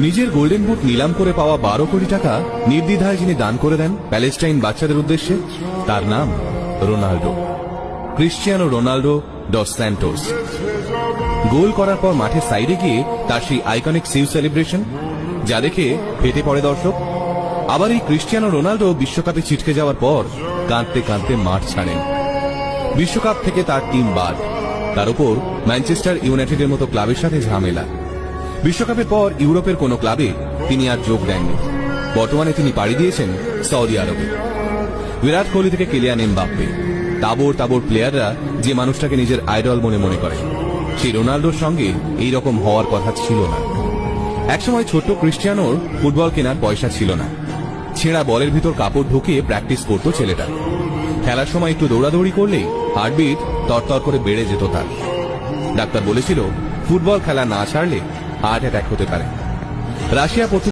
নিজের golden boot নিলাম করে পাওয়া 12 কোটি টাকা নির্দ্বিধায় যিনি দান করে দেন প্যালেস্টাইন বাচ্চাদের উদ্দেশ্যে, তার নাম Ronaldo, Cristiano Ronaldo dos Santos. Goal করার পর মাঠের সাইডে গিয়ে তার সেই আইকনিক সিউ সেলিব্রেশন, যা দেখে ফেটে পড়ে দর্শক। আবার এই ক্রিশ্চিয়ানো রোনাল্ডো বিশ্বকাপে ছিটকে যাওয়ার পর কাঁদতে কাঁদতে মাঠ ছাড়েন। বিশ্বকাপ থেকে তার টিম বাদ, তার উপর ম্যানচেস্টার ইউনাইটেডের মতো ক্লাবের সাথে ঝামেলা। বিশ্বকাপের পর ইউরোপের কোন ক্লাবে তিনি আর যোগ দেননি। বর্তমানে তিনি পাড়ি দিয়েছেন সৌদি আরবে। বিরাট কোহলি থেকে কিলিয়ান এমবাপ্পে, তাবড় তাবড় প্লেয়াররা যে মানুষটাকে নিজের আইডল মনে করে, সেই রোনাল্ডোর সঙ্গে এই রকম হওয়ার কথা ছিল না। একসময় ছোট্ট ক্রিশ্চিয়ানোর ফুটবল কেনার পয়সা ছিল না। ছেঁড়া বলের ভিতর কাপড় ঢুকিয়ে প্র্যাকটিস করত ছেলেটা। খেলার সময় একটু দৌড়াদৌড়ি করলেই হার্টবিট তরতর করে বেড়ে যেত তার। ডাক্তার বলেছিল ফুটবল খেলা না ছাড়লে হার্ট অ্যাটাক হতে পারে। রাশিয়া